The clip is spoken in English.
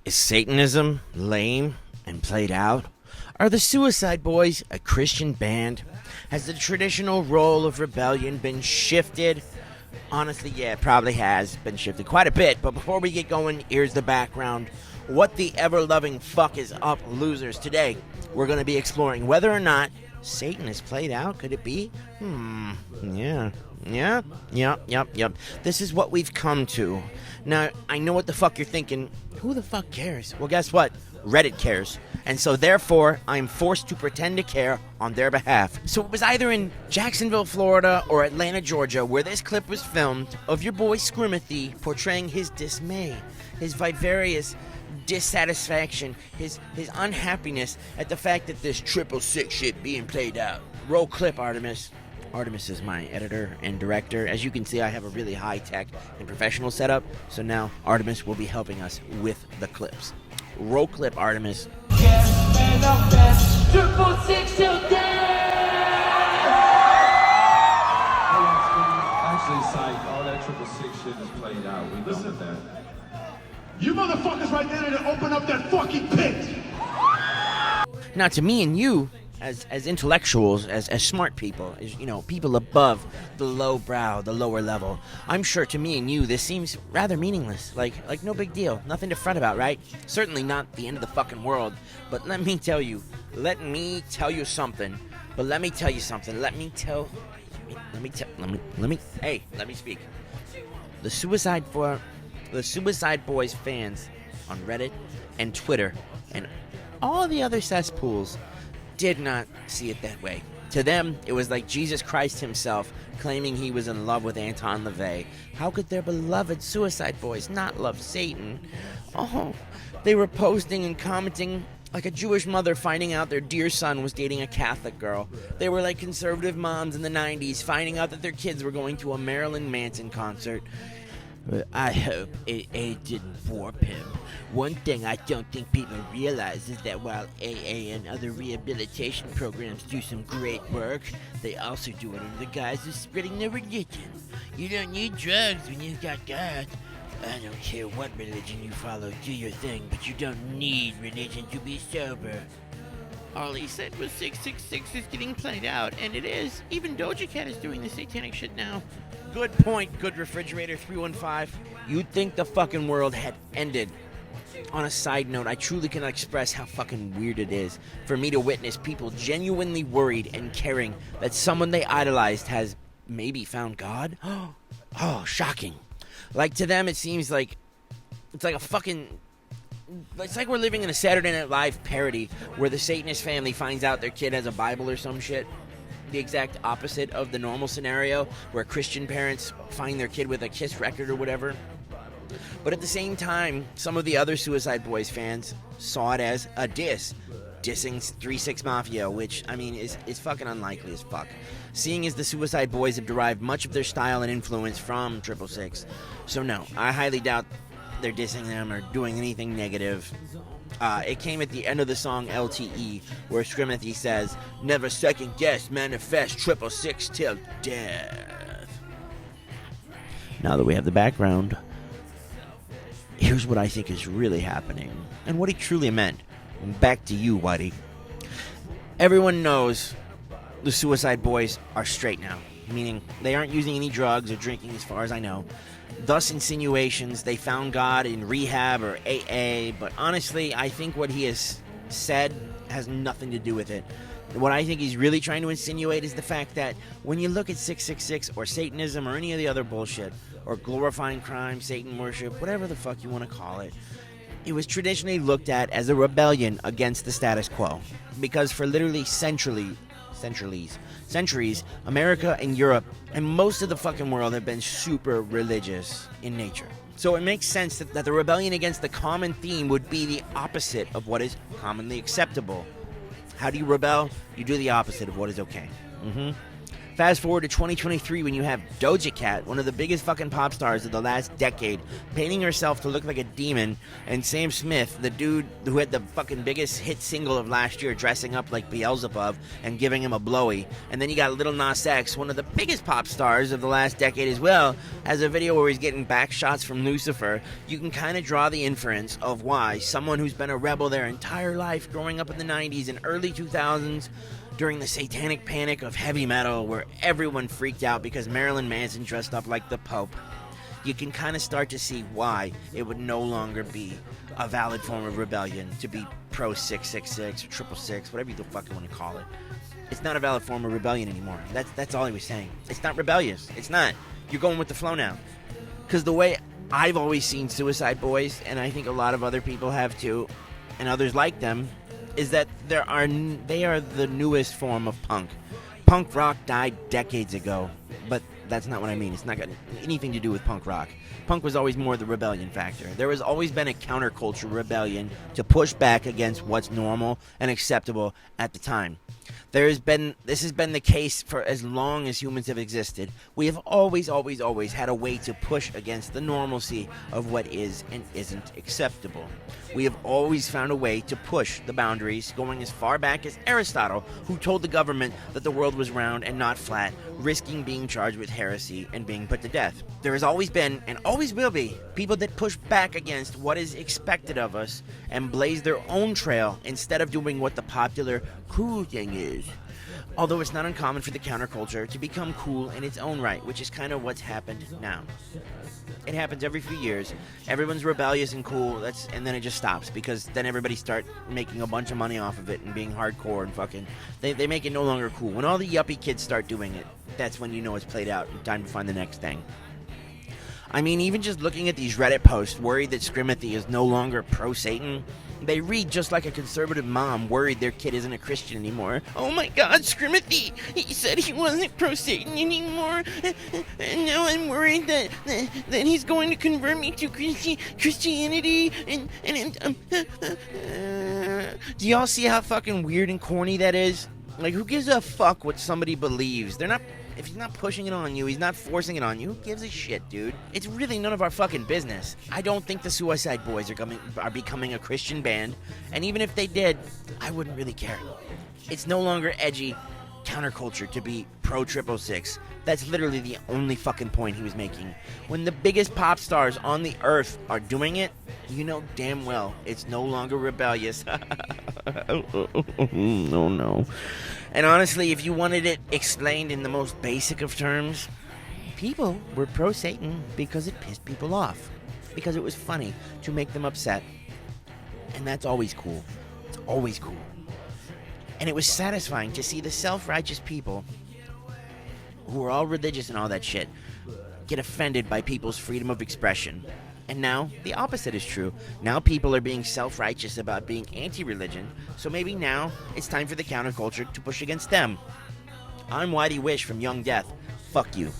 Is Satanism lame and played out? Are the Suicide Boys a Christian band? Has the traditional role of rebellion been shifted? Honestly, yeah, it probably has been shifted quite a bit, but before we get going, here's the background. What the ever-loving fuck is up, losers? Today, we're going to be exploring whether or not Satan is played out. Could it be? Yeah. This is what we've come to. Now, I know what the fuck you're thinking. Who the fuck cares? Well, guess what? Reddit cares. And so, therefore, I'm forced to pretend to care on their behalf. So it was either in Jacksonville, Florida, or Atlanta, Georgia, where this clip was filmed of your boy Scrimothy portraying his dismay, his vivarious dissatisfaction, his unhappiness at the fact that this 666 shit being played out. Roll clip, Artemis. Artemis is my editor and director. As you can see, I have a really high-tech and professional setup, so now Artemis will be helping us with the clips. Roll clip, Artemis. Yes, man, I'm best. 666 till death! Actually, psych, all that 666 shit is played out. We done with that. You motherfuckers right there that open up that fucking pit! Now, to me and you, as intellectuals, as smart people, as, people above the low brow, the lower level, I'm sure to me and you this seems rather meaningless. Like no big deal. Nothing to fret about, right? Certainly not the end of the fucking world. But let me tell you something. Let me speak. The Suicide Boys fans on Reddit and Twitter and all the other cesspools did not see it that way. To them, it was like Jesus Christ himself claiming he was in love with Anton LaVey. How could their beloved Suicide Boys not love Satan? Oh, they were posting and commenting like a Jewish mother finding out their dear son was dating a Catholic girl. They were like conservative moms in the 90s finding out that their kids were going to a Marilyn Manson concert. I hope AA didn't warp him. One thing I don't think people realize is that while AA and other rehabilitation programs do some great work, they also do it under the guise of spreading their religion. You don't need drugs when you've got God. I don't care what religion you follow, do your thing, but you don't need religion to be sober. All he said was 666 is getting played out, and it is. Even Doja Cat is doing the satanic shit now. Good point, good refrigerator 315. You'd think the fucking world had ended. On a side note, I truly cannot express how fucking weird it is for me to witness people genuinely worried and caring that someone they idolized has maybe found God. Oh, shocking. Like, to them, it seems like it's like a fucking... It's like we're living in a Saturday Night Live parody where the Satanist family finds out their kid has a Bible or some shit. The exact opposite of the normal scenario where Christian parents find their kid with a Kiss record or whatever. But at the same time, some of the other Suicide Boys fans saw it as a diss. Dissing 3-6 Mafia, which, I mean, is fucking unlikely as fuck. Seeing as the Suicide Boys have derived much of their style and influence from 666. So no, I highly doubt they're dissing them or doing anything negative. It came at the end of the song LTE, where Scrimothy says, "Never second guess, manifest 666 till death." Now that we have the background, here's what I think is really happening, and what he truly meant. Back to you, Whitey. Everyone knows the Suicide Boys are straight now, meaning they aren't using any drugs or drinking as far as I know. Thus insinuations they found God in rehab or AA, but honestly, I think what he has said has nothing to do with it. What I think he's really trying to insinuate is the fact that when you look at 666 or Satanism or any of the other bullshit, or glorifying crime, Satan worship, whatever the fuck you want to call it, it was traditionally looked at as a rebellion against the status quo. Because for literally centuries, America and Europe and most of the fucking world have been super religious in nature. So it makes sense that the rebellion against the common theme would be the opposite of what is commonly acceptable. How do you rebel? You do the opposite of what is okay. Fast forward to 2023 when you have Doja Cat, one of the biggest fucking pop stars of the last decade, painting herself to look like a demon, and Sam Smith, the dude who had the fucking biggest hit single of last year, dressing up like Beelzebub and giving him a blowy. And then you got Lil Nas X, one of the biggest pop stars of the last decade as well, has a video where he's getting back shots from Lucifer. You can kind of draw the inference of why someone who's been a rebel their entire life, growing up in the 90s and early 2000s, during the satanic panic of heavy metal where everyone freaked out because Marilyn Manson dressed up like the Pope, you can kind of start to see why it would no longer be a valid form of rebellion to be pro 666 or 666, whatever you the fuck you want to call it. It's not a valid form of rebellion anymore. That's all he was saying. It's not rebellious. It's not. You're going with the flow now. Because the way I've always seen Suicide Boys, and I think a lot of other people have too, and others like them, is that they are the newest form of punk. Punk rock died decades ago, but that's not what I mean. It's not got anything to do with punk rock. Punk was always more the rebellion factor. There has always been a counterculture rebellion to push back against what's normal and acceptable at the time. This has been the case for as long as humans have existed. We have always had a way to push against the normalcy of what is and isn't acceptable. We have always found a way to push the boundaries, going as far back as Aristotle, who told the government that the world was round and not flat, risking being charged with heresy and being put to death. There has always been, and always will be, people that push back against what is expected of us and blaze their own trail instead of doing what the popular cool thing is. Although it's not uncommon for the counterculture to become cool in its own right, which is kind of what's happened now. It happens every few years. Everyone's rebellious and cool, and then it just stops because then everybody start making a bunch of money off of it and being hardcore and fucking... They make it no longer cool. When all the yuppie kids start doing it, that's when you know it's played out and time to find the next thing. I mean, even just looking at these Reddit posts worried that Scrimothy is no longer pro-Satan, they read just like a conservative mom worried their kid isn't a Christian anymore. Oh my God, Scrimothy! He said he wasn't pro-Satan anymore, and now I'm worried that he's going to convert me to Christianity. Do y'all see how fucking weird and corny that is? Like, who gives a fuck what somebody believes? If he's not pushing it on you, he's not forcing it on you, who gives a shit, dude? It's really none of our fucking business. I don't think the Suicide Boys are becoming a Christian band, and even if they did, I wouldn't really care. It's no longer edgy counterculture to be pro 666. That's literally the only fucking point he was making. When the biggest pop stars on the earth are doing it, you know damn well it's no longer rebellious. Oh no. And honestly, if you wanted it explained in the most basic of terms, people were pro-Satan because it pissed people off. Because it was funny to make them upset. And that's always cool. It's always cool. And it was satisfying to see the self-righteous people who are all religious and all that shit get offended by people's freedom of expression. And now, the opposite is true. Now people are being self-righteous about being anti-religion, so maybe now it's time for the counterculture to push against them. I'm Whitey Wish from Young Death. Fuck you.